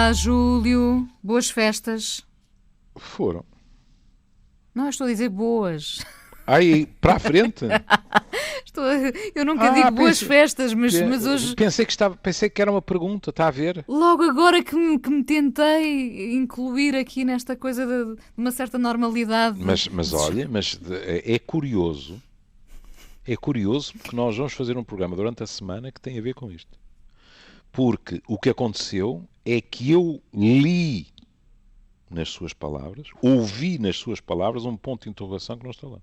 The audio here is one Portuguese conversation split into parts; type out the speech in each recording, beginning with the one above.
Olá, Júlio. Boas festas. Foram. Não, eu estou a dizer boas. Aí, para a frente? Estou a- Eu nunca digo boas festas, mas hoje, Pensei que era uma pergunta, está a ver? logo agora que me tentei incluir aqui nesta coisa de uma certa normalidade. Mas olha, é curioso porque nós vamos fazer um programa durante a semana que tem a ver com isto. Porque o que aconteceu é que eu li nas suas palavras, ouvi nas suas palavras um ponto de interrogação que não está lá.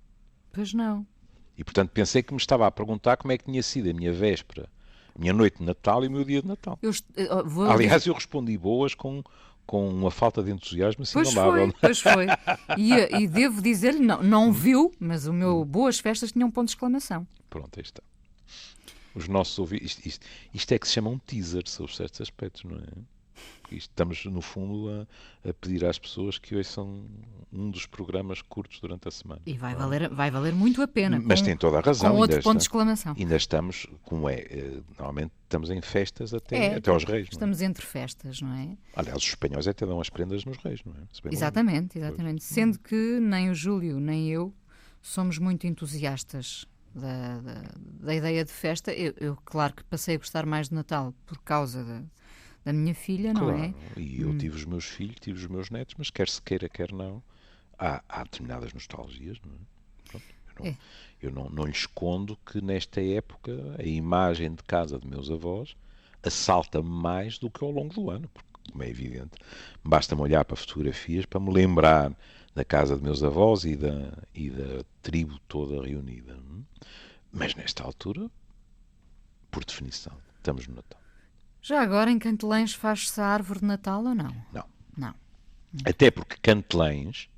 Pois não. E portanto pensei que me estava a perguntar como é que tinha sido a minha véspera, a minha noite de Natal e o meu dia de Natal. Aliás, eu respondi boas com uma falta de entusiasmo assinalável. Pois foi. E devo dizer-lhe, não viu, mas o meu boas festas tinha um ponto de exclamação. Pronto, aí está. Os nossos ouvintes. Isto é que se chama um teaser sobre certos aspectos, não é? Estamos, no fundo, a pedir às pessoas que ouçam um dos programas curtos durante a semana. E vai valer muito a pena. Mas tem toda a razão. Com outro ponto de exclamação. Ainda estamos, normalmente estamos em festas até aos Reis. Estamos não é? entre festas, não é? Aliás, os espanhóis até dão as prendas nos Reis, não é? Exatamente. Sendo que nem o Júlio nem eu somos muito entusiastas da ideia de festa. Eu, claro que passei a gostar mais de Natal por causa da minha filha, não é? E eu tive os meus filhos, tive os meus netos, mas quer se queira, quer não, há determinadas nostalgias, não é? Pronto, eu não lhe escondo que nesta época a imagem de casa de meus avós assalta-me mais do que ao longo do ano, porque, como é evidente, basta-me olhar para fotografias para me lembrar da casa de meus avós e da tribo toda reunida. Mas nesta altura, por definição, estamos no Natal. Já agora em Cantelães faz-se a árvore de Natal ou não? Não. Até porque Cantelães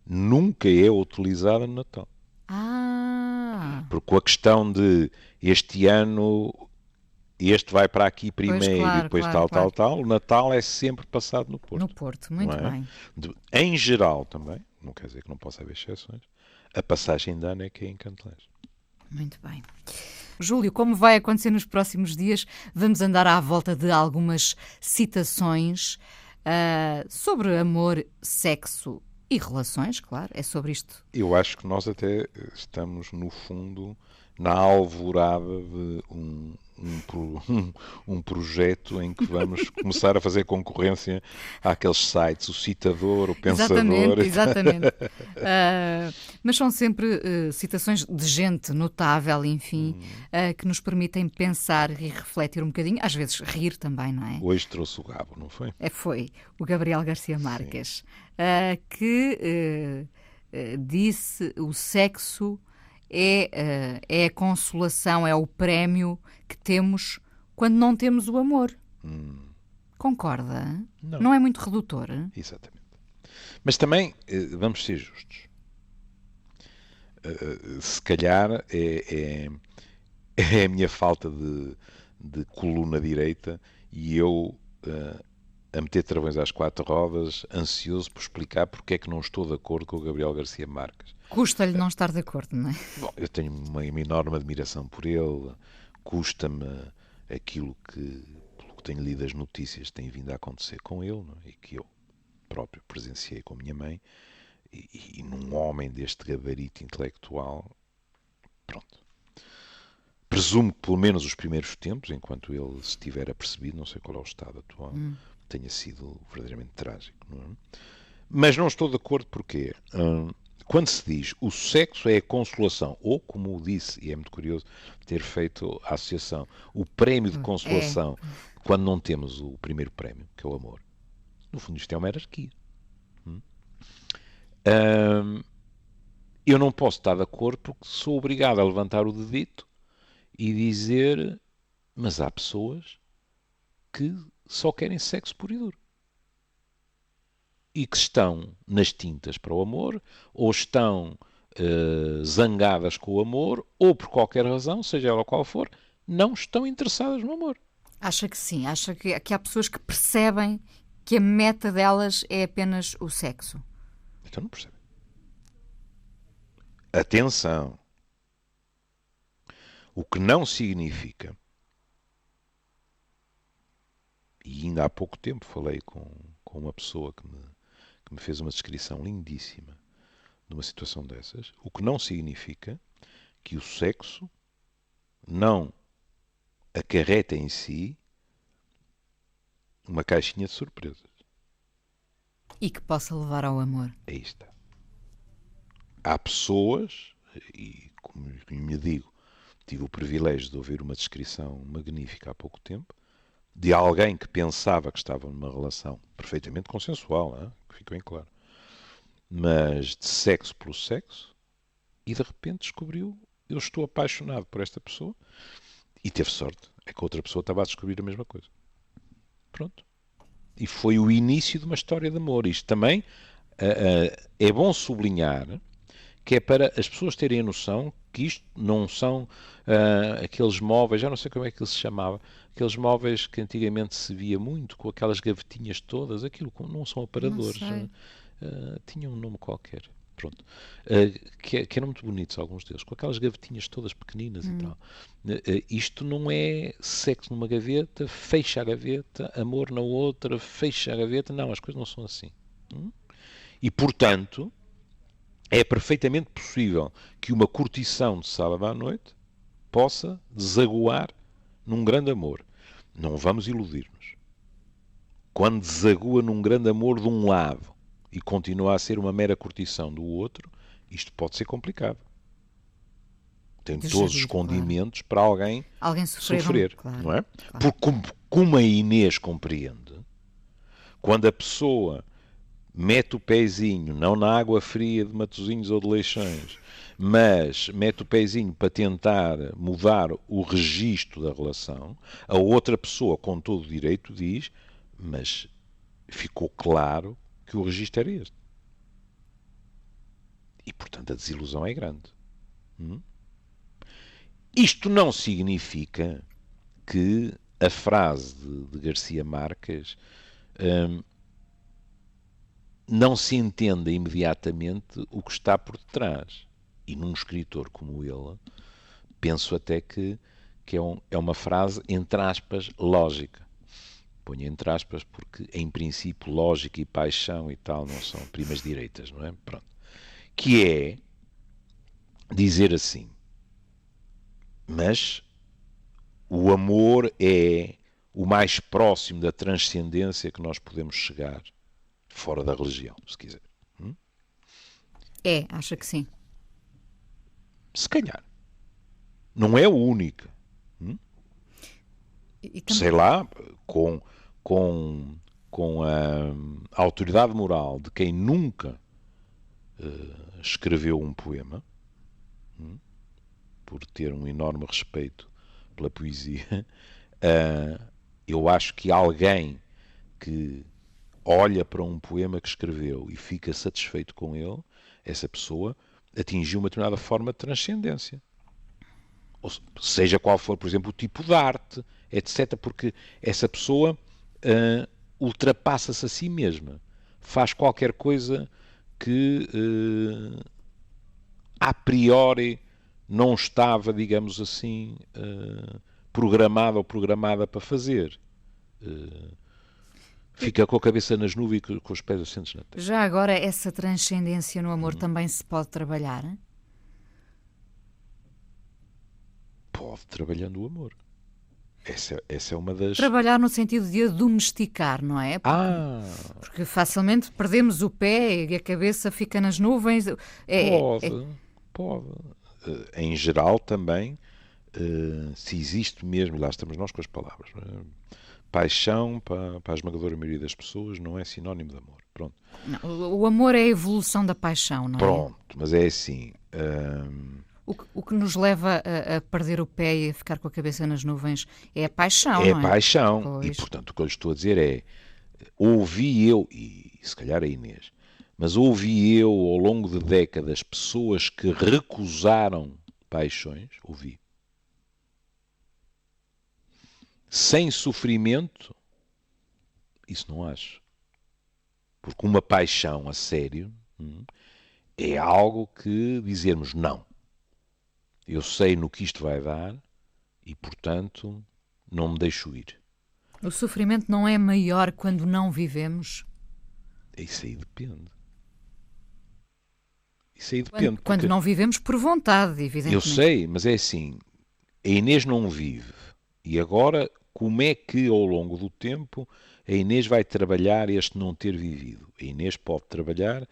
nunca é utilizada no Natal. Porque com a questão de este ano, este vai para aqui primeiro e depois tal, o Natal é sempre passado no Porto. No Porto, muito bem. Em geral também, não quer dizer que não possa haver exceções, a passagem de ano é que é em Cantelães. Muito bem. Júlio, como vai acontecer nos próximos dias, vamos andar à volta de algumas citações sobre amor, sexo e relações, claro, é sobre isto. Eu acho que nós até estamos, no fundo, na alvorada de um projeto em que vamos começar a fazer concorrência àqueles sites, o Citador, o Pensador. Exatamente. Mas são sempre citações de gente notável, enfim, que nos permitem pensar e refletir um bocadinho, às vezes rir também, não é? Hoje trouxe o Gabo, não foi? Foi o Gabriel Garcia Marques, que disse o sexo é a consolação, é o prémio que temos quando não temos o amor. Concorda? Não é muito redutor? Exatamente. Mas também, vamos ser justos, se calhar é a minha falta de coluna direita e eu a meter travões às quatro rodas, ansioso por explicar porque é que não estou de acordo com o Gabriel Garcia Marques. Custa-lhe não estar de acordo, não é? Bom, eu tenho uma enorme admiração por ele, custa-me aquilo que, pelo que tenho lido as notícias, tem vindo a acontecer com ele, não é? E que eu próprio presenciei com a minha mãe, e num homem deste gabarito intelectual, pronto. Presumo que pelo menos os primeiros tempos, enquanto ele se tiver apercebido, não sei qual é o estado atual, tenha sido verdadeiramente trágico, não é? Mas não estou de acordo porque quando se diz o sexo é a consolação, ou como disse, e é muito curioso ter feito a associação, o prémio de consolação, quando não temos o primeiro prémio, que é o amor. No fundo isto é uma hierarquia. Eu não posso estar de acordo porque sou obrigado a levantar o dedito e dizer, mas há pessoas que só querem sexo puro e duro. E que estão nas tintas para o amor, ou estão zangadas com o amor, ou por qualquer razão, seja ela qual for, não estão interessadas no amor. Acha que sim? Acha que há pessoas que percebem que a meta delas é apenas o sexo? Então não percebem. Atenção. O que não significa E ainda há pouco tempo falei com uma pessoa que me fez uma descrição lindíssima de uma situação dessas, o que não significa que o sexo não acarreta em si uma caixinha de surpresas. E que possa levar ao amor. Aí está. Há pessoas, e como me digo, tive o privilégio de ouvir uma descrição magnífica há pouco tempo, de alguém que pensava que estava numa relação perfeitamente consensual, hein? Que fique bem claro, mas de sexo pelo sexo, e de repente descobriu: eu estou apaixonado por esta pessoa, e teve sorte, é que a outra pessoa estava a descobrir a mesma coisa. Pronto. E foi o início de uma história de amor. Isto também é bom sublinhar, que é para as pessoas terem a noção que isto não são aqueles móveis, já não sei como é que ele se chamava, aqueles móveis que antigamente se via muito, com aquelas gavetinhas todas, aquilo não são aparadores, tinham um nome qualquer. Pronto. Que eram muito bonitos alguns deles, com aquelas gavetinhas todas pequeninas e tal. Isto não é sexo numa gaveta, fecha a gaveta, amor na outra, fecha a gaveta. Não, as coisas não são assim. E, portanto, é perfeitamente possível que uma curtição de sábado à noite possa desaguar num grande amor. Não vamos iludir-nos. Quando desagua num grande amor de um lado e continua a ser uma mera curtição do outro, isto pode ser complicado. Tem todos os condimentos para alguém sofrer, claro, não é? Claro. Porque, como a Inês compreende, quando a pessoa mete o pezinho, não na água fria de Matosinhos ou de Leixões, mas mete o pezinho para tentar mudar o registro da relação, a outra pessoa, com todo o direito, diz: mas ficou claro que o registro era este. E, portanto, a desilusão é grande. Isto não significa que a frase de Garcia Marques não se entenda imediatamente o que está por detrás. E num escritor como ele, penso até que é uma frase, entre aspas, lógica. Ponho entre aspas porque, em princípio, lógica e paixão e tal não são primas direitas, não é? Pronto. Que é dizer assim: mas o amor é o mais próximo da transcendência que nós podemos chegar, fora da religião, se quiser. Acha que sim. Se calhar. Não é o único. Sei lá, com a autoridade moral de quem nunca escreveu um poema, por ter um enorme respeito pela poesia, eu acho que alguém que olha para um poema que escreveu e fica satisfeito com ele, essa pessoa atingiu uma determinada forma de transcendência. Ou seja qual for, por exemplo, o tipo de arte, etc. Porque essa pessoa ultrapassa-se a si mesma. Faz qualquer coisa que a priori não estava, digamos assim, programada ou programada para fazer. Fica com a cabeça nas nuvens e com os pés assentes na terra. Já agora, essa transcendência no amor também se pode trabalhar? Pode, trabalhando o amor. Essa é uma das... Trabalhar no sentido de a domesticar, não é? Porque facilmente perdemos o pé e a cabeça fica nas nuvens. Pode. Em geral também, se existe mesmo, lá estamos nós com as palavras, não é? Paixão, para a esmagadora maioria das pessoas, não é sinónimo de amor. Pronto. Não, o amor é a evolução da paixão, não é? Pronto, mas é assim... O que nos leva a perder o pé e a ficar com a cabeça nas nuvens é a paixão, é não é? Paixão. Pois. E, portanto, o que eu lhe estou a dizer é, ouvi eu, e se calhar a Inês, mas ouvi eu ao longo de décadas pessoas que recusaram paixões, ouvi. Sem sofrimento, isso não acho. Porque uma paixão a sério é algo que dizermos não. Eu sei no que isto vai dar e, portanto, não me deixo ir. O sofrimento não é maior quando não vivemos? Isso aí depende. Isso aí Quando, depende. quando Porque não vivemos por vontade, eu evidentemente. sei, mas é assim. A Inês não vive. E agora, como é que ao longo do tempo a Inês vai trabalhar este não ter vivido? A Inês pode trabalhar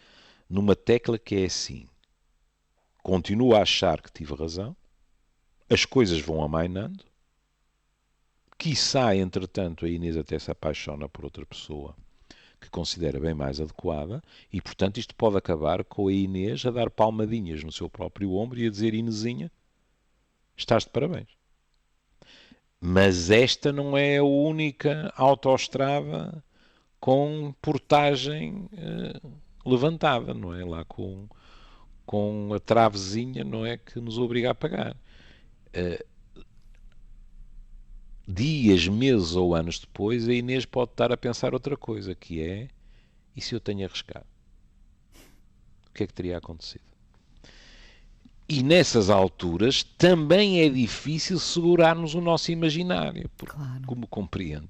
numa tecla que é assim. Continua a achar que tive razão, as coisas vão amainando, quiçá, entretanto, a Inês até se apaixona por outra pessoa que considera bem mais adequada e, portanto, isto pode acabar com a Inês a dar palmadinhas no seu próprio ombro e a dizer: Inezinha, estás de parabéns. Mas esta não é a única autoestrada com portagem levantada, não é? Lá com a travezinha, não é? Que nos obriga a pagar. Dias, meses ou anos depois, a Inês pode estar a pensar outra coisa, que é: e se eu tenho arriscado? O que é que teria acontecido? E nessas alturas também é difícil segurarmos o nosso imaginário, porque, Claro. como compreende,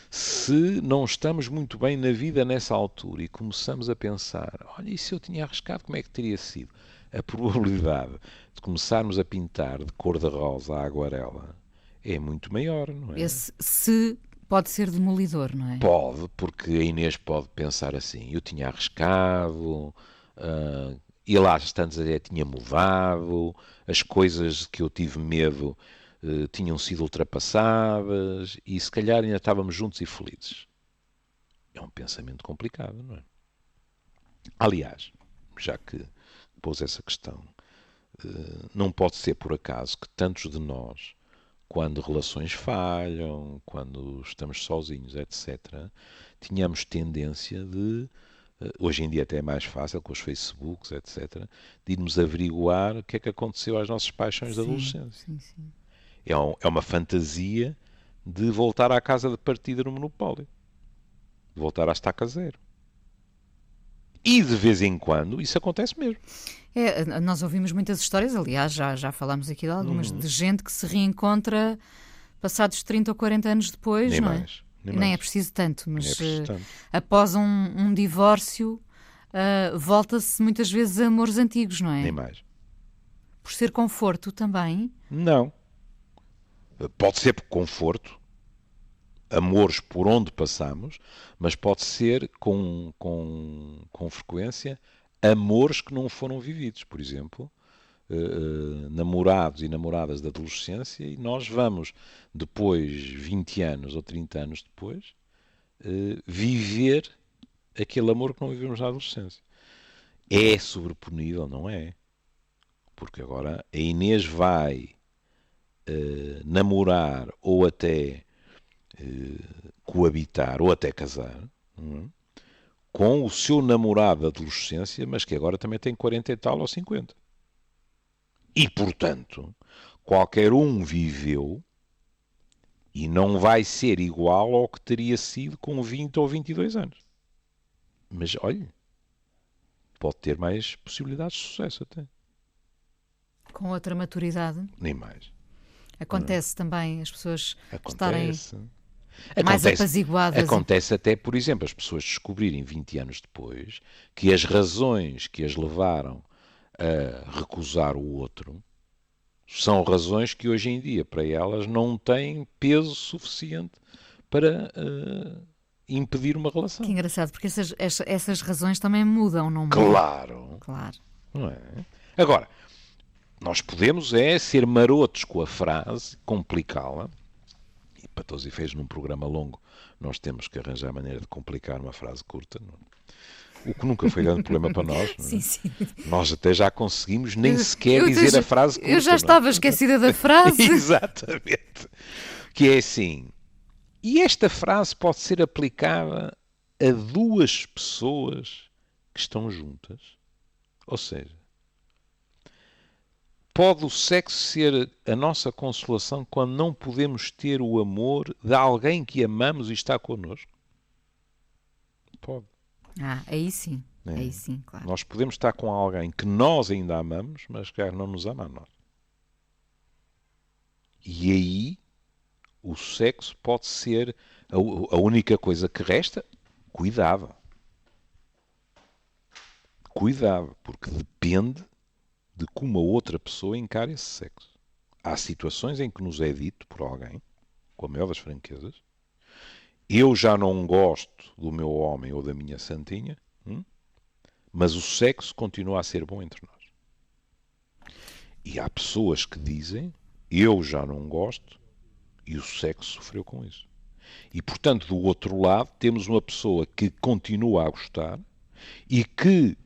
se não estamos muito bem na vida nessa altura e começamos a pensar: olha, e se eu tinha arriscado, como é que teria sido? A probabilidade de começarmos a pintar de cor-de-rosa a aguarela é muito maior, não é? Esse se pode ser demolidor, não é? Pode, porque a Inês pode pensar assim: eu tinha arriscado, e lá às tantas até tinha mudado, as coisas que eu tive medo tinham sido ultrapassadas e se calhar ainda estávamos juntos e felizes. É um pensamento complicado, não é? Aliás, já que pôs essa questão, não pode ser por acaso que tantos de nós, quando relações falham, quando estamos sozinhos, etc., tínhamos tendência de, hoje em dia até é mais fácil com os Facebooks, etc., de irmos averiguar o que é que aconteceu às nossas paixões da Sim, adolescência. sim, sim. É uma fantasia de voltar à casa de partida no Monopólio, de voltar à estaca zero. E de vez em quando isso acontece mesmo. Nós ouvimos muitas histórias, aliás, já falámos aqui de algumas, de gente que se reencontra passados 30 ou 40 anos depois, Nem não é? mais. Nem Nem é mais. preciso tanto, Nem é mas preciso tanto. após um divórcio, volta-se muitas vezes a amores antigos, não Nem é? mais. Por ser conforto também. Não. Pode ser por conforto, amores por onde passamos, mas pode ser com frequência amores que não foram vividos. Por exemplo, namorados e namoradas da adolescência e nós vamos, depois, 20 anos ou 30 anos depois, viver aquele amor que não vivemos na adolescência. É sobreponível, não é? Porque agora a Inês vai namorar ou até coabitar ou até casar, não é? Com o seu namorado da adolescência, mas que agora também tem 40 e tal ou 50. E, portanto, qualquer um viveu e não vai ser igual ao que teria sido com 20 ou 22 anos. Mas, olhe, pode ter mais possibilidades de sucesso até. Com outra maturidade. Nem mais. Acontece também as pessoas estarem Acontece. mais Acontece, apaziguadas. acontece até, por exemplo, as pessoas descobrirem 20 anos depois que as razões que as levaram a recusar o outro são razões que hoje em dia para elas não têm peso suficiente para impedir uma Que relação. engraçado, porque essas razões também mudam, não mudam? Claro, Claro. não é? Agora, nós podemos ser marotos com a frase, complicá-la, e para todos os efeitos, num programa longo, nós temos que arranjar a maneira de complicar uma frase curta, não é? O que nunca foi grande problema para nós. Não é? Sim, sim. Nós até já conseguimos nem sequer Eu dizer a frase curta. Eu já não é? estava esquecida da frase. Exatamente. Que é assim. E esta frase pode ser aplicada a duas pessoas que estão juntas. Ou seja, pode o sexo ser a nossa consolação quando não podemos ter o amor de alguém que amamos e está connosco? Pode. Aí sim. É. Aí sim, claro. Nós podemos estar com alguém que nós ainda amamos, mas que não nos ama a nós. E aí o sexo pode ser a única coisa que resta. Cuidado. Cuidado, porque depende de como a outra pessoa encara esse sexo. Há situações em que nos é dito por alguém, com a maior das franquezas, eu já não gosto do meu homem ou da minha santinha, mas o sexo continua a ser bom entre nós. E há pessoas que dizem, eu já não gosto, e o sexo sofreu com isso. E, portanto, do outro lado, temos uma pessoa que continua a gostar e que,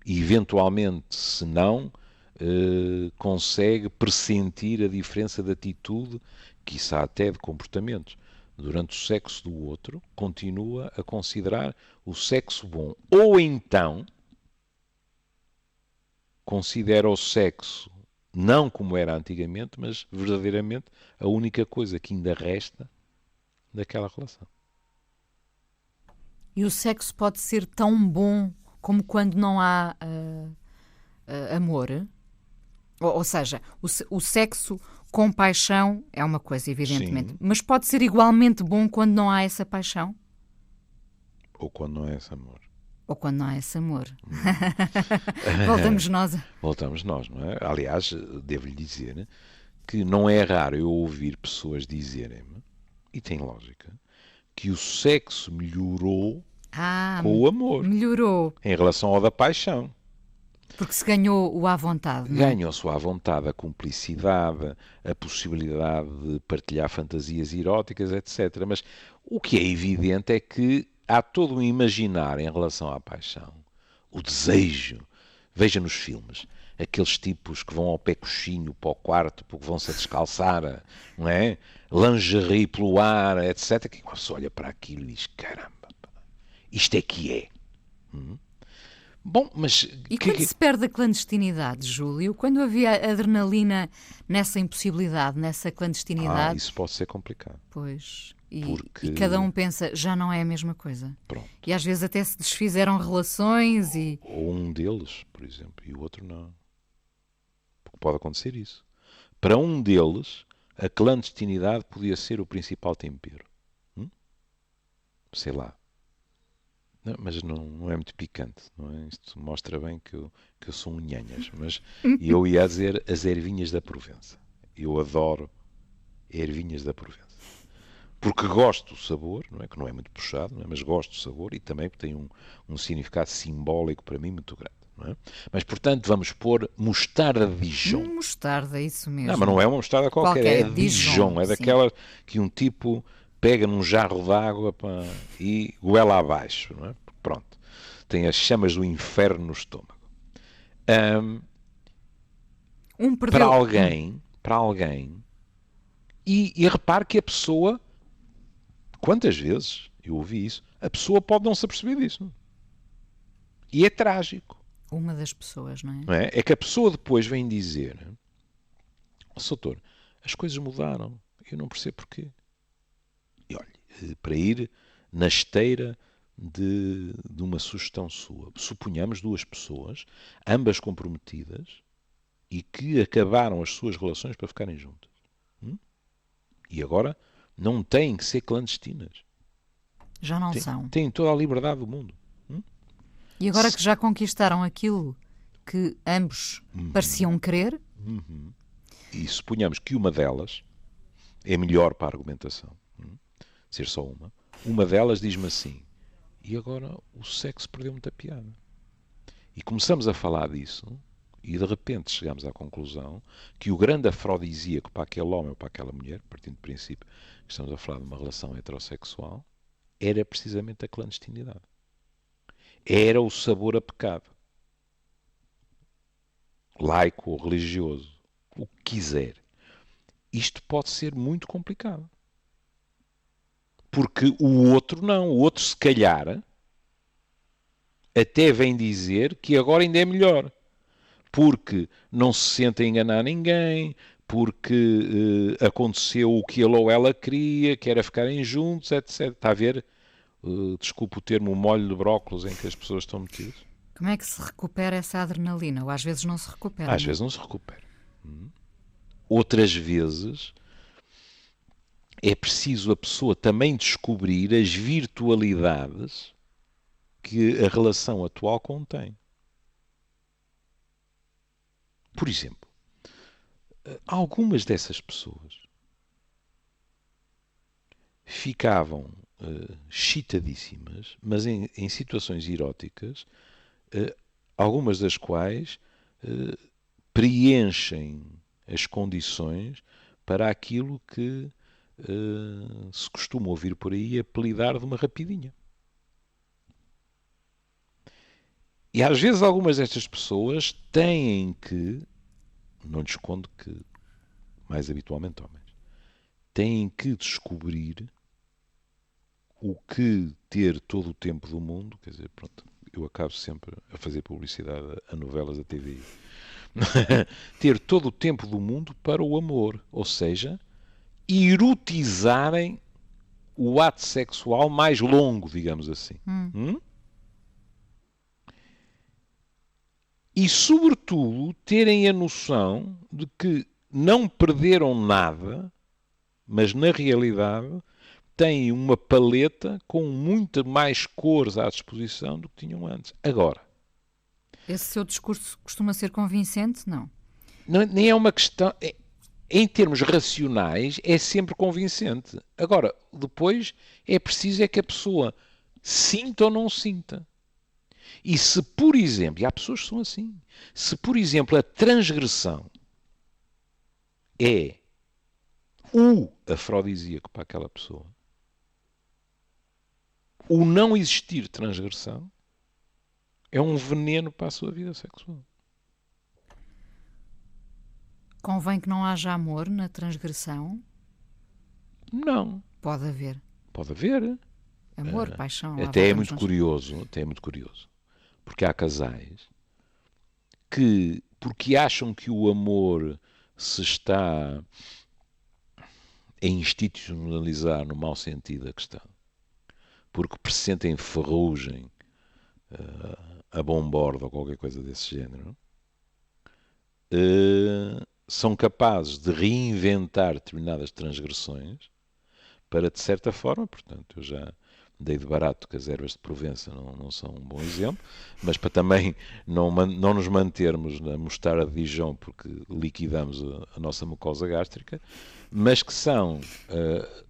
eventualmente, se não, consegue pressentir a diferença de atitude, quiçá até de comportamentos, durante o sexo do outro, continua a considerar o sexo bom. Ou então, considera o sexo não como era antigamente, mas verdadeiramente a única coisa que ainda resta daquela relação. E o sexo pode ser tão bom como quando não há amor? Ou seja, o sexo com paixão é uma coisa, evidentemente. Sim. Mas pode ser igualmente bom quando não há essa paixão? Ou quando não é esse amor. Ou quando não há esse amor. Voltamos nós. Voltamos nós, não é? Aliás, devo-lhe dizer que não é raro eu ouvir pessoas dizerem-me, e tem lógica, que o sexo melhorou com o amor. Melhorou. Em relação ao da paixão. Porque se ganhou o à vontade, não é? Ganham-se à vontade a cumplicidade, a possibilidade de partilhar fantasias eróticas, etc. Mas o que é evidente é que há todo um imaginar em relação à paixão, o desejo. Veja nos filmes, aqueles tipos que vão ao pé coxinho para o quarto porque vão-se a descalçar, não é? Lingerie pelo ar, etc. Que uma pessoa olha para aquilo e diz, caramba, isto é que é. Bom, mas... E quando se perde a clandestinidade, Júlio? Quando havia adrenalina nessa impossibilidade, nessa clandestinidade... isso pode ser complicado. Pois... Porque... E cada um pensa, já não é a mesma coisa. Pronto. E às vezes até se desfizeram relações e... Ou um deles, por exemplo, e o outro não. Porque pode acontecer isso. Para um deles, a clandestinidade podia ser o principal tempero. Sei lá. Não, mas não é muito picante, não é? Isto mostra bem que eu sou um nhanhas. Mas eu ia dizer as ervinhas da Provença. Eu adoro ervinhas da Provença. Porque gosto do sabor, não é? Que não é muito puxado, não é? Mas gosto do sabor e também porque tem um significado simbólico para mim muito grande. Não é? Mas, portanto, vamos pôr mostarda de Dijon. Mostarda, isso mesmo. Não, mas não é uma mostarda qualquer, é Dijon. É daquela que um tipo pega num jarro de água e goela abaixo. Não é? Pronto. Tem as chamas do inferno no estômago. Para alguém, e repare que a pessoa... Quantas vezes eu ouvi isso? A pessoa pode não se aperceber disso. E é trágico. Uma das pessoas, não é? Não é? É que a pessoa depois vem dizer: doutor, as coisas mudaram. Eu não percebo porquê. E olha, para ir na esteira de uma sugestão sua, suponhamos duas pessoas, ambas comprometidas, e que acabaram as suas relações para ficarem juntas. E agora... não têm que ser clandestinas. Já não são. Têm toda a liberdade do mundo. E agora que já conquistaram aquilo que ambos pareciam querer... E suponhamos que uma delas é melhor para a argumentação, ser só uma delas diz-me assim, e agora o sexo perdeu muita piada. E começamos a falar disso e de repente chegamos à conclusão que o grande afrodisíaco para aquele homem ou para aquela mulher, partindo do princípio que estamos a falar de uma relação heterossexual, era precisamente a clandestinidade. Era o sabor a pecado. Laico ou religioso, o que quiser. Isto pode ser muito complicado. Porque o outro não. O outro, se calhar, até vem dizer que agora ainda é melhor. Porque não se sente a enganar ninguém, porque aconteceu o que ele ou ela queria, que era ficarem juntos, etc. Está a ver, desculpe o termo, o molho de brócolos em que as pessoas estão metidas? Como é que se recupera essa adrenalina? Ou às vezes não se recupera? Às vezes não se recupera. Outras vezes é preciso a pessoa também descobrir as virtualidades que a relação atual contém. Por exemplo, algumas dessas pessoas ficavam excitadíssimas, mas em situações eróticas, algumas das quais preenchem as condições para aquilo que se costuma ouvir por aí apelidar de uma rapidinha. E às vezes algumas destas pessoas têm que, não lhes escondo que mais habitualmente homens, têm que descobrir o que ter todo o tempo do mundo, quer dizer, pronto, eu acabo sempre a fazer publicidade a novelas da TVI, ter todo o tempo do mundo para o amor, ou seja, erotizarem o ato sexual mais longo, digamos assim. E, sobretudo, terem a noção de que não perderam nada, mas, na realidade, têm uma paleta com muito mais cores à disposição do que tinham antes. Agora, esse seu discurso costuma ser convincente? Não. Nem é uma questão... Em termos racionais, é sempre convincente. Agora, depois, é preciso que a pessoa sinta ou não sinta. E se, por exemplo, e há pessoas que são assim, se, por exemplo, a transgressão é o afrodisíaco para aquela pessoa, o não existir transgressão é um veneno para a sua vida sexual. Convém que não haja amor na transgressão? Não. Pode haver. Pode haver. Amor, paixão. Até é muito curioso, porque há casais que, porque acham que o amor se está a institucionalizar no mau sentido da questão, porque pressentem ferrugem a bomborda ou qualquer coisa desse género, são capazes de reinventar determinadas transgressões para, de certa forma, portanto, eu já dei de barato que as ervas de Provença não são um bom exemplo, mas para também não nos mantermos na mostarda de Dijon porque liquidamos a nossa mucosa gástrica, mas que são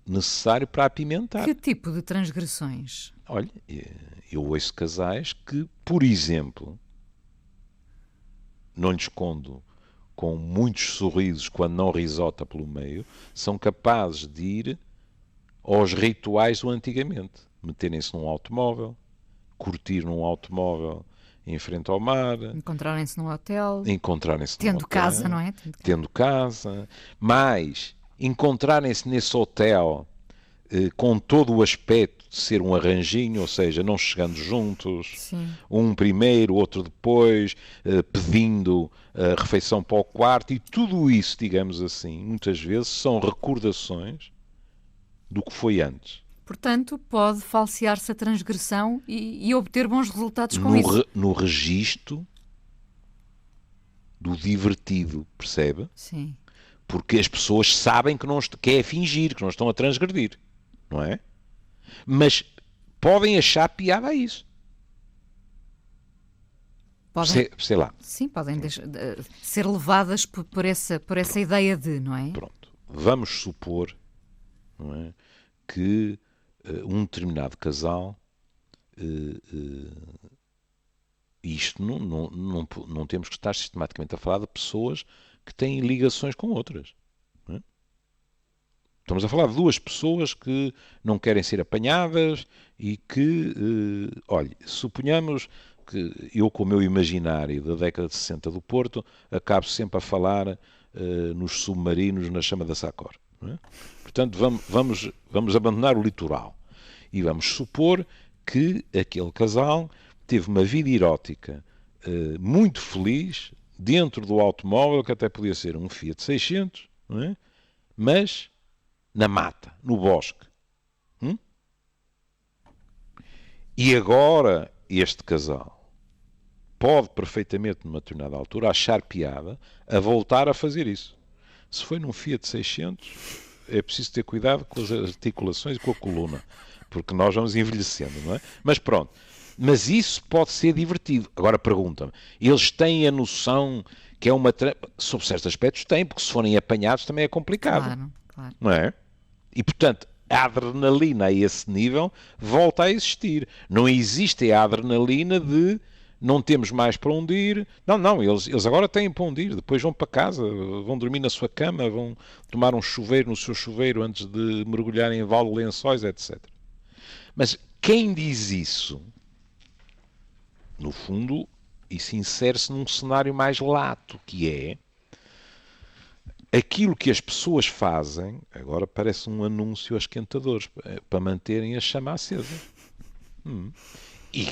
necessários para apimentar. Que tipo de transgressões? Olha, eu ouço casais que, por exemplo, não lhes escondo, com muitos sorrisos, quando não risota pelo meio, são capazes de ir aos rituais do antigamente. Meterem-se num automóvel, curtir num automóvel em frente ao mar. Encontrarem-se num hotel. Tendo casa, não é? Tendo casa. Mas encontrarem-se nesse hotel com todo o aspecto de ser um arranjinho, ou seja, não chegando juntos, Sim. Um primeiro, outro depois, pedindo a refeição para o quarto, e tudo isso, digamos assim, muitas vezes são recordações do que foi antes. Portanto, pode falsear-se a transgressão e obter bons resultados com isso. No registro do divertido, percebe? Sim. Porque as pessoas sabem que é fingir, que não estão a transgredir, não é? Mas podem achar piada a isso. Podem, sei lá. Sim, podem ser levadas por essa ideia de, não é? Pronto. Vamos supor, não é, que um determinado casal, isto não temos que estar sistematicamente a falar de pessoas que têm ligações com outras. Não é? Estamos a falar de duas pessoas que não querem ser apanhadas e que, olha, suponhamos que eu, com o meu imaginário da década de 60 do Porto, acabo sempre a falar nos submarinos na chama da Sacor. Não é? Portanto, vamos abandonar o litoral e vamos supor que aquele casal teve uma vida erótica muito feliz dentro do automóvel, que até podia ser um Fiat 600, não é? Mas na mata, no bosque. E agora este casal pode perfeitamente, numa determinada altura, achar piada a voltar a fazer isso. Se foi num Fiat 600, é preciso ter cuidado com as articulações e com a coluna, porque nós vamos envelhecendo, não é? Mas pronto. Mas isso pode ser divertido. Agora pergunta-me, eles têm a noção que é uma... Sob certos aspectos têm, porque se forem apanhados também é complicado. Claro, claro. Não é? E, portanto, a adrenalina a esse nível volta a existir. Não existe a adrenalina de não temos mais para onde ir. Não, eles agora têm para onde ir. Depois vão para casa, vão dormir na sua cama, vão tomar um chuveiro no seu chuveiro antes de mergulharem em vale de lençóis, etc. Mas quem diz isso, no fundo, isso insere-se num cenário mais lato, que é aquilo que as pessoas fazem, agora parece um anúncio a esquentadores, para manterem a chama acesa. E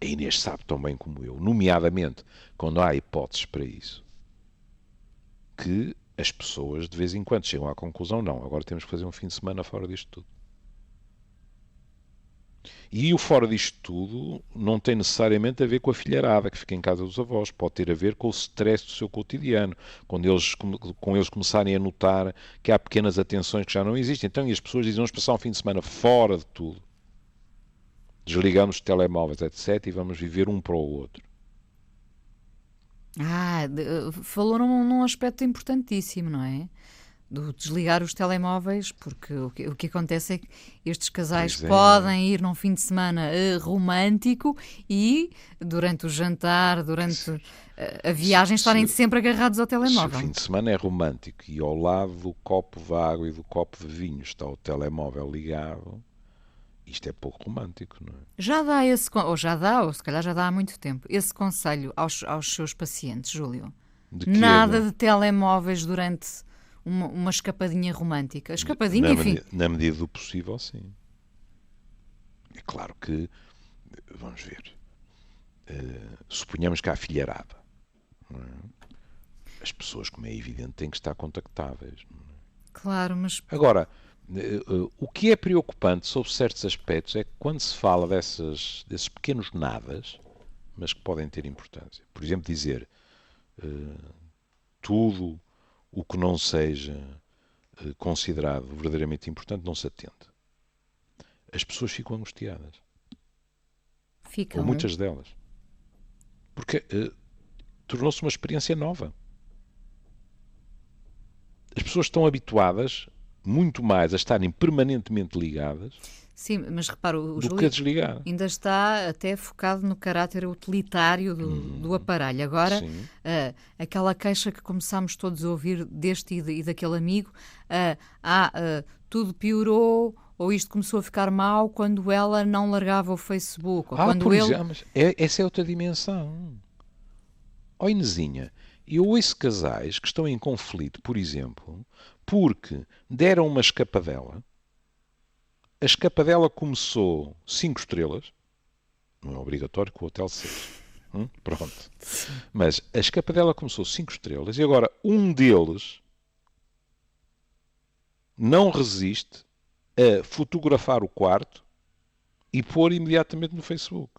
a Inês sabe tão bem como eu, nomeadamente quando há hipóteses para isso, que as pessoas de vez em quando chegam à conclusão, não, agora temos que fazer um fim de semana fora disto tudo. E o fora disto tudo não tem necessariamente a ver com a filharada que fica em casa dos avós, pode ter a ver com o stress do seu cotidiano, quando eles começarem a notar que há pequenas atenções que já não existem. Então, e as pessoas dizem, vamos passar um fim de semana fora de tudo, desligamos os telemóveis, etc., e vamos viver um para o outro. Falou num aspecto importantíssimo, não é? Do desligar os telemóveis, porque o que acontece é que estes casais podem ir num fim de semana romântico e durante o jantar, durante a viagem, estarem sempre agarrados ao telemóvel. Se o fim de semana é romântico e ao lado do copo de água e do copo de vinho está o telemóvel ligado, isto é pouco romântico, não é? Já dá ou se calhar já dá há muito tempo, esse conselho aos seus pacientes, Júlio? Nada de telemóveis durante uma escapadinha romântica. Escapadinha, enfim. Na medida do possível, sim. É claro que, vamos ver, suponhamos que há filharada. Não é? As pessoas, como é evidente, têm que estar contactáveis. Não é? Claro, mas... Agora, o que é preocupante sobre certos aspectos é que quando se fala desses pequenos nadas, mas que podem ter importância. Por exemplo, dizer tudo o que não seja considerado verdadeiramente importante não se atende. As pessoas ficam angustiadas. Ou muitas delas. Porque tornou-se uma experiência nova. As pessoas estão habituadas muito mais a estarem permanentemente ligadas. Sim, mas repara, o do que a desligar. Ainda está até focado no caráter utilitário do aparelho. Agora, aquela queixa que começámos todos a ouvir deste e daquele amigo, tudo piorou, ou isto começou a ficar mal quando ela não largava o Facebook. Ou quando mas essa é outra dimensão. Inesinha, eu ouço casais que estão em conflito, por exemplo, porque deram uma escapadela. A escapadela começou 5 estrelas. Não é obrigatório que o hotel seja. Pronto. Mas a escapadela começou 5 estrelas e agora um deles não resiste a fotografar o quarto e pôr imediatamente no Facebook.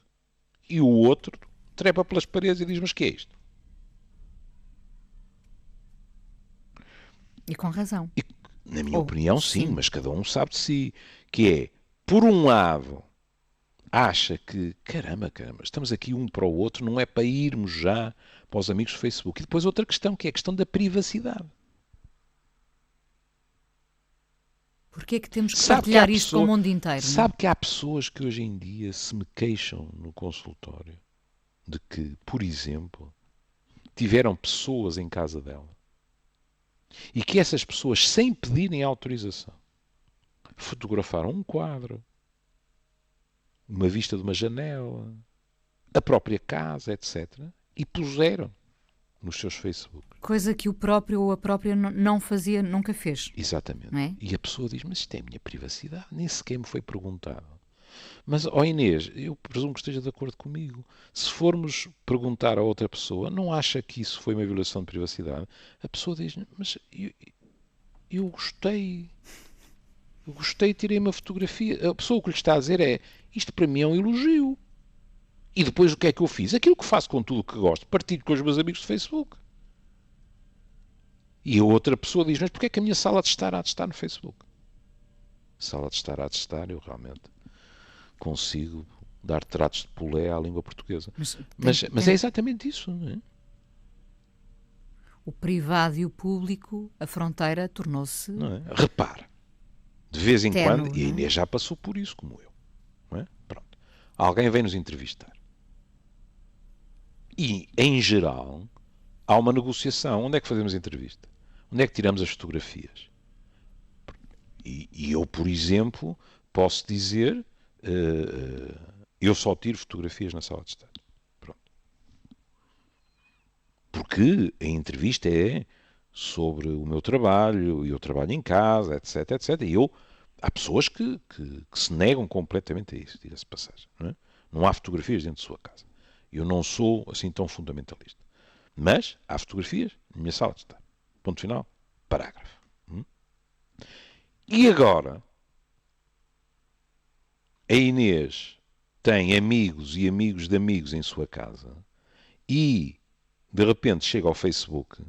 E o outro trepa pelas paredes e diz, mas que é isto? E com razão. E, na minha opinião, sim, mas cada um sabe de si. Que é, por um lado, acha que, caramba, estamos aqui um para o outro, não é para irmos já para os amigos do Facebook. E depois outra questão, que é a questão da privacidade. Porquê é que temos que partilhar isto com o mundo inteiro? Sabe que há pessoas que hoje em dia se me queixam no consultório de que, por exemplo, tiveram pessoas em casa dela e que essas pessoas, sem pedirem autorização, fotografaram um quadro, uma vista de uma janela, a própria casa, etc. e puseram nos seus Facebook. Coisa que o próprio ou a própria não fazia, nunca fez. Exatamente. Não é? E a pessoa diz, mas isto é a minha privacidade, nem sequer me foi perguntado. Mas, Inês, eu presumo que esteja de acordo comigo. Se formos perguntar a outra pessoa, não acha que isso foi uma violação de privacidade? A pessoa diz, mas eu gostei. Eu gostei, tirei uma fotografia. A pessoa que lhe está a dizer é, isto para mim é um elogio. E depois o que é que eu fiz? Aquilo que faço com tudo o que gosto, partilho com os meus amigos do Facebook. E a outra pessoa diz, mas porquê é que a minha sala de estar há de estar no Facebook? Sala de estar há de estar, eu realmente consigo dar tratos de polé à língua portuguesa. Mas é exatamente isso, não é? O privado e o público, a fronteira tornou-se... Não é? Repara, de vez em Terno, quando, e a Inês já passou por isso, como eu. Não é? Pronto. Alguém vem nos entrevistar. E, em geral, há uma negociação. Onde é que fazemos a entrevista? Onde é que tiramos as fotografias? E eu, por exemplo, posso dizer, eu só tiro fotografias na sala de estar. Pronto. Porque a entrevista é sobre o meu trabalho, e eu trabalho em casa, etc, etc. E há pessoas que se negam completamente a isso, diga-se de passagem. Não é? Não há fotografias dentro de sua casa. Eu não sou assim tão fundamentalista. Mas há fotografias na minha sala de estar. Ponto final. Parágrafo. E agora, a Inês tem amigos e amigos de amigos em sua casa e, de repente, chega ao Facebook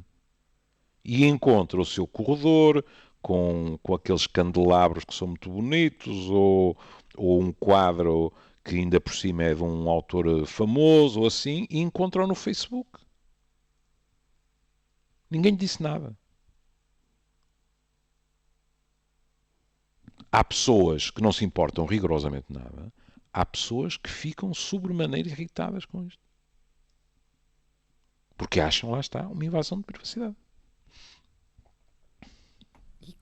e encontra o seu corredor com aqueles candelabros que são muito bonitos ou um quadro que ainda por cima é de um autor famoso ou assim, e encontra-o no Facebook. Ninguém lhe disse nada. Há pessoas que não se importam rigorosamente nada. Há pessoas que ficam sobremaneira irritadas com isto. Porque acham, lá está, uma invasão de privacidade.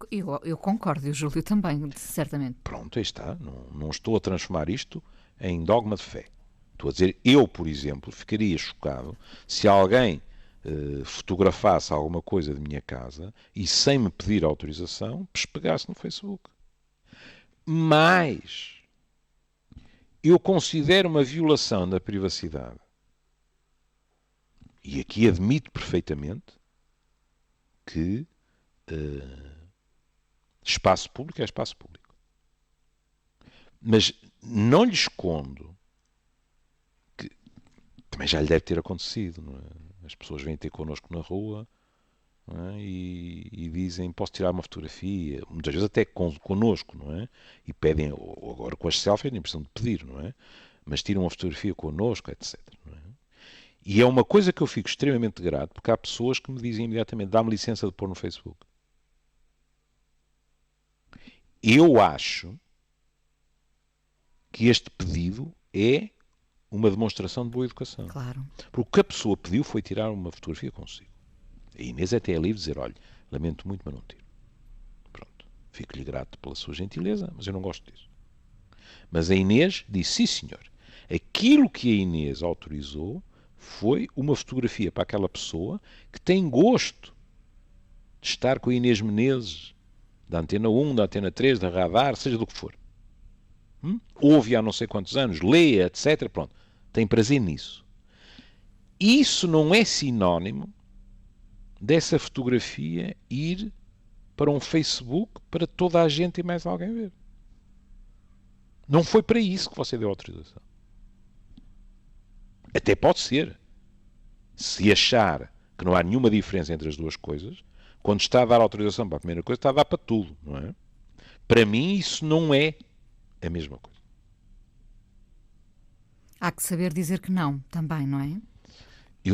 Eu concordo, e o Júlio também, certamente. Pronto, aí está. Não estou a transformar isto em dogma de fé. Estou a dizer, eu, por exemplo, ficaria chocado se alguém fotografasse alguma coisa de minha casa e, sem me pedir autorização, pespegasse no Facebook. Mas eu considero uma violação da privacidade, e aqui admito perfeitamente que espaço público é espaço público. Mas não lhe escondo que também já lhe deve ter acontecido, não é? As pessoas vêm ter connosco na rua, não é? E dizem, posso tirar uma fotografia, muitas vezes até connosco, não é? E pedem, agora com as selfies, nem precisam de pedir, não é? Mas tiram uma fotografia connosco, etc. Não é? E é uma coisa que eu fico extremamente grato, porque há pessoas que me dizem imediatamente, dá-me licença de pôr no Facebook. Eu acho que este pedido é uma demonstração de boa educação. Claro. Porque o que a pessoa pediu foi tirar uma fotografia consigo. A Inês até é livre de dizer, olha, lamento muito, mas não tiro. Pronto. Fico-lhe grato pela sua gentileza, mas eu não gosto disso. Mas a Inês disse, sim senhor, aquilo que a Inês autorizou foi uma fotografia para aquela pessoa que tem gosto de estar com a Inês Menezes, da Antena 1, da Antena 3, da Radar, seja do que for. Ouve há não sei quantos anos, lê, etc. Pronto. Tem prazer nisso. Isso não é sinónimo dessa fotografia ir para um Facebook para toda a gente e mais alguém ver. Não foi para isso que você deu autorização. Até pode ser. Se achar que não há nenhuma diferença entre as duas coisas, quando está a dar autorização para a primeira coisa, está a dar para tudo, não é? Para mim, isso não é a mesma coisa. Há que saber dizer que não, também, não é?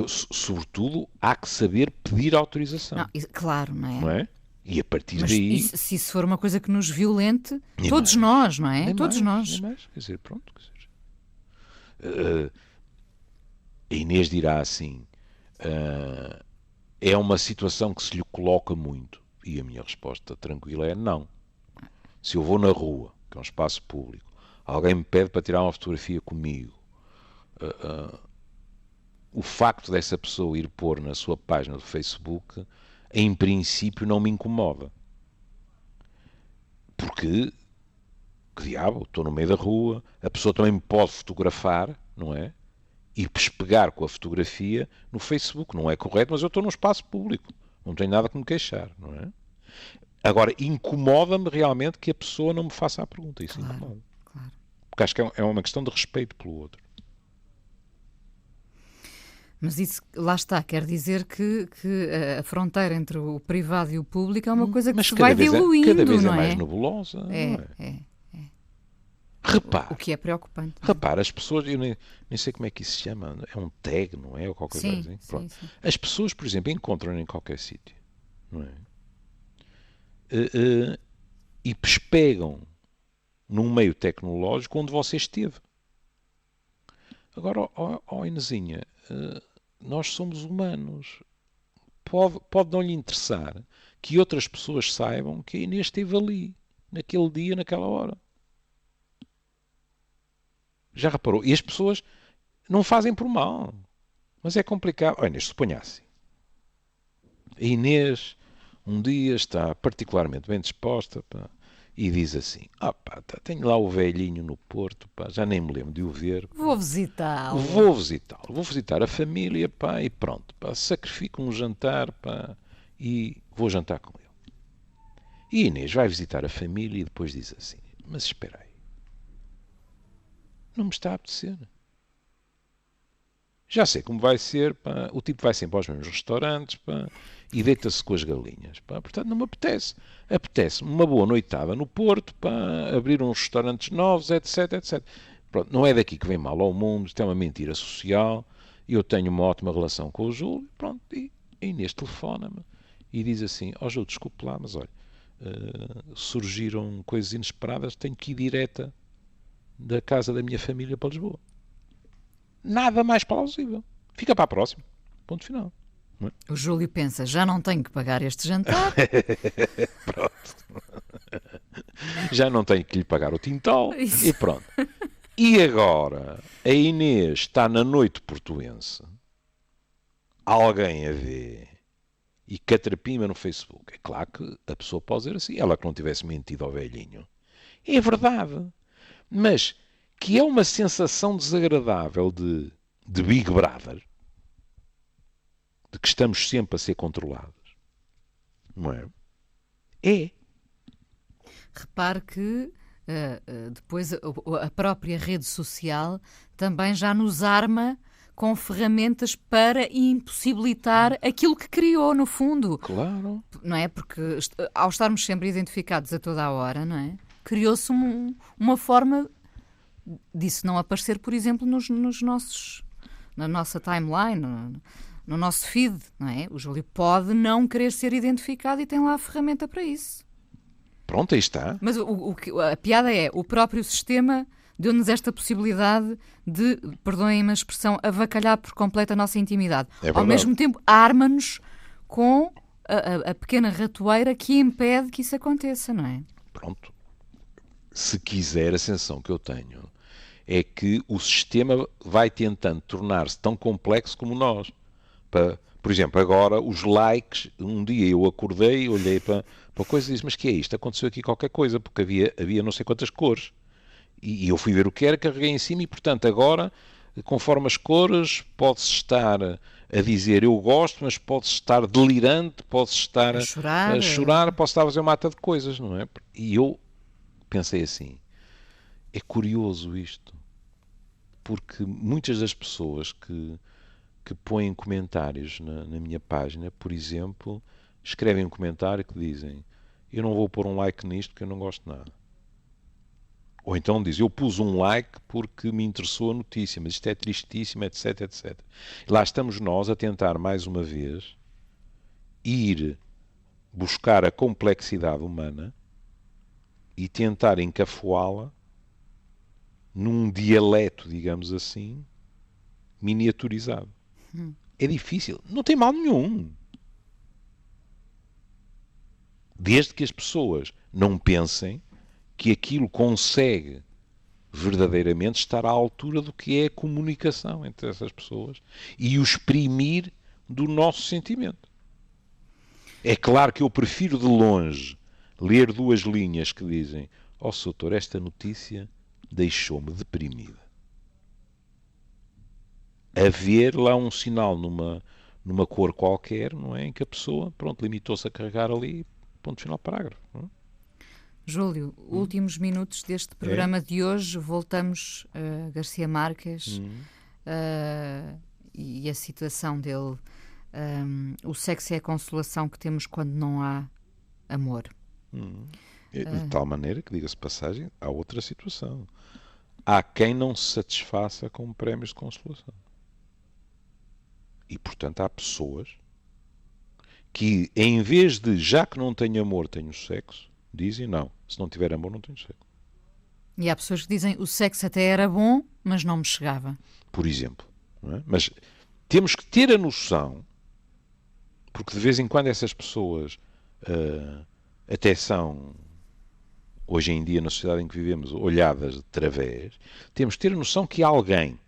Sobretudo, há que saber pedir autorização. Não, claro, não é? Não é? E a partir Mas daí... se isso for uma coisa que nos violente, Nem todos mais, nós, não é? nem Todos mais, nós. nem mais. Quer dizer, pronto. Quer dizer, a Inês dirá assim, é uma situação que se lhe coloca muito. E a minha resposta tranquila é não. Se eu vou na rua, que é um espaço público, alguém me pede para tirar uma fotografia comigo, o facto dessa pessoa ir pôr na sua página do Facebook, em princípio, não me incomoda. Porque, que diabo, estou no meio da rua, a pessoa também me pode fotografar, não é? E pespegar com a fotografia no Facebook. Não é correto, mas eu estou num espaço público. Não tenho nada que me queixar, não é? Agora, incomoda-me realmente que a pessoa não me faça a pergunta. Isso Claro, incomoda. claro. Porque acho que é uma questão de respeito pelo outro. Mas isso, lá está, quer dizer que a fronteira entre o privado e o público é uma coisa que Mas se vai diluindo, cada vez não é mais é? nebulosa, não É, é? é. O Repare, que é preocupante. Não é? repare, as pessoas, eu nem sei como é que isso se chama, é um tag, não é? Ou qualquer coisa Sim, assim. sim, Pronto. sim. As pessoas, por exemplo, encontram em qualquer sítio, não é? E pespegam num meio tecnológico onde você esteve. Agora, Inesinha, nós somos humanos. Pode não lhe interessar que outras pessoas saibam que a Inês esteve ali, naquele dia, naquela hora. Já reparou? E as pessoas não fazem por mal. Mas é complicado. Olha, Inês, suponha assim. A Inês um dia está particularmente bem disposta, pá, e diz assim: pá, tenho lá o velhinho no Porto, pá, já nem me lembro de o ver. Pá. Vou visitá-lo. Vou visitá-lo, vou visitar a família, pá, e pronto, pá, sacrifico um jantar, pá, e vou jantar com ele. E a Inês vai visitar a família e depois diz assim: mas espera aí, não me está a apetecer. Já sei como vai ser, pá, o tipo vai sempre aos mesmos restaurantes, pá, e deita-se com as galinhas, pá, portanto não me apetece. Apetece-me uma boa noitada no Porto, pá, abrir uns restaurantes novos, etc, etc. Pronto, não é daqui que vem mal ao mundo, isto é uma mentira social, eu tenho uma ótima relação com o Júlio, pronto, e a Inês telefona-me e diz assim: Júlio, desculpe lá, mas olha, surgiram coisas inesperadas, tenho que ir direta da casa da minha família para Lisboa. Nada mais plausível. Fica para a próxima. Ponto final. Não é? O Júlio pensa, já não tenho que pagar este jantar. Pronto. Já não tenho que lhe pagar o tintol. Isso. E pronto. E agora, a Inês está na noite portuense. Alguém a vê. E catrapima no Facebook. É claro que a pessoa pode dizer assim. Ela que não tivesse mentido ao velhinho. É verdade. Mas que é uma sensação desagradável de Big Brother, de que estamos sempre a ser controlados, não é? É. Repare que depois a própria rede social também já nos arma com ferramentas para impossibilitar aquilo que criou, no fundo. Claro. Não é? Porque ao estarmos sempre identificados a toda a hora, não é? Criou-se uma forma disso não aparecer, por exemplo, nos nossos, na nossa timeline, no nosso feed, não é? O Júlio pode não querer ser identificado e tem lá a ferramenta para isso. Pronto, aí está. Mas a piada é, o próprio sistema deu-nos esta possibilidade de, perdoem-me a expressão, avacalhar por completo a nossa intimidade. É Ao verdade. mesmo tempo, arma-nos com a pequena ratoeira que impede que isso aconteça, não é? Pronto. Se quiser, a sensação que eu tenho é que o sistema vai tentando tornar-se tão complexo como nós. Por exemplo, agora os likes, um dia eu acordei, olhei para a coisa e disse, mas que é isto? Aconteceu aqui qualquer coisa, porque havia não sei quantas cores. E eu fui ver o que era, carreguei em cima e, portanto, agora, conforme as cores, pode-se estar a dizer eu gosto, mas pode-se estar delirante, pode-se estar A chorar. a chorar, pode estar a fazer uma mata de coisas, não é? E eu pensei assim, é curioso isto, porque muitas das pessoas que põem comentários na minha página, por exemplo, escrevem um comentário que dizem eu não vou pôr um like nisto porque eu não gosto de nada. Ou então diz, eu pus um like porque me interessou a notícia, mas isto é tristíssimo, etc, etc. E lá estamos nós a tentar, mais uma vez, ir buscar a complexidade humana e tentar encafuá-la num dialeto, digamos assim, miniaturizado. É difícil. Não tem mal nenhum. Desde que as pessoas não pensem que aquilo consegue verdadeiramente estar à altura do que é a comunicação entre essas pessoas e o exprimir do nosso sentimento. É claro que eu prefiro de longe ler duas linhas que dizem Sr. Doutor, esta notícia deixou-me deprimida. A ver lá um sinal numa cor qualquer, não é? Em que a pessoa, pronto, limitou-se a carregar ali, ponto final, parágrafo. Não é? Júlio, últimos minutos deste programa de hoje, voltamos a Garcia Marques e a citação dele, o sexo é a consolação que temos quando não há amor. De tal maneira que, diga-se de passagem, há outra situação. Há quem não se satisfaça com prémios de consolação. E, portanto, há pessoas que, em vez de, já que não tenho amor, tenho sexo, dizem, não, se não tiver amor, não tenho sexo. E há pessoas que dizem, o sexo até era bom, mas não me chegava. Por exemplo. Não é? Mas temos que ter a noção, porque de vez em quando essas pessoas até são, hoje em dia, na sociedade em que vivemos, olhadas de través, temos que ter a noção que há alguém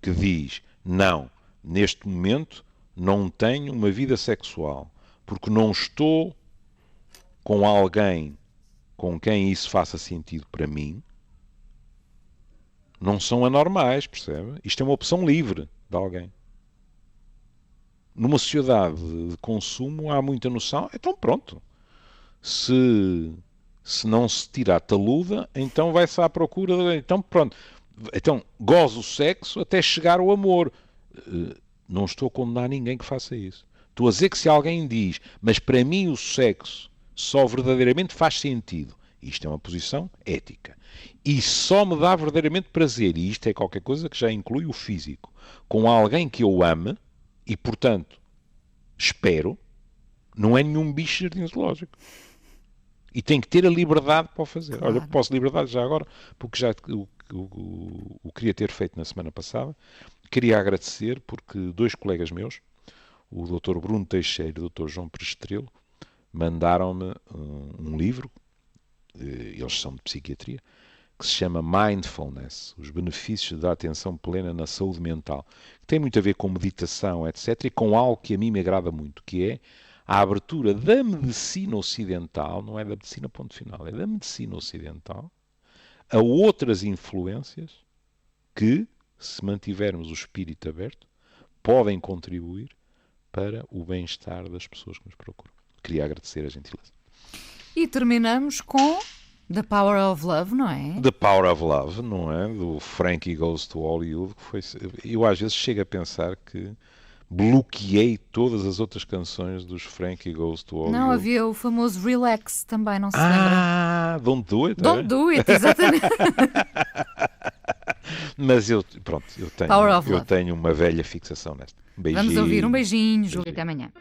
que diz, não, neste momento não tenho uma vida sexual, porque não estou com alguém com quem isso faça sentido para mim, não são anormais, percebe? Isto é uma opção livre de alguém. Numa sociedade de consumo há muita noção, então pronto. Se não se tira a taluda, então vai-se à procura, então pronto. Então gozo o sexo até chegar ao amor. Não estou a condenar ninguém que faça isso. Estou a dizer que se alguém diz, mas para mim o sexo só verdadeiramente faz sentido, isto é uma posição ética, e só me dá verdadeiramente prazer, e isto é qualquer coisa que já inclui o físico, com alguém que eu ame, e portanto espero, não é nenhum bicho de jardim zoológico. E tem que ter a liberdade para o fazer. Claro. Olha, posso liberdade já agora, porque já o queria ter feito na semana passada. Queria agradecer porque 2 colegas meus, o Dr. Bruno Teixeira e o Dr. João Prestrelo, mandaram-me um livro, eles são de psiquiatria, que se chama Mindfulness, os benefícios da atenção plena na saúde mental, que tem muito a ver com meditação, etc., e com algo que a mim me agrada muito, que é a abertura da medicina ocidental, não é da medicina ponto final, é da medicina ocidental, a outras influências que, se mantivermos o espírito aberto, podem contribuir para o bem-estar das pessoas que nos procuram. Queria agradecer a gentileza. E terminamos com The Power of Love, não é? The Power of Love, não é? Do Frankie Goes to Hollywood. Que foi... Eu às vezes chego a pensar que bloqueei todas as outras canções dos Frankie Goes to Hollywood. Não, havia o famoso Relax também, não se lembra? Ah, Don't Do It. Don't Do It, exatamente. Mas eu tenho Power of Love. uma velha fixação nesta. Beijinho. Vamos ouvir um beijinho, Júlia, até amanhã.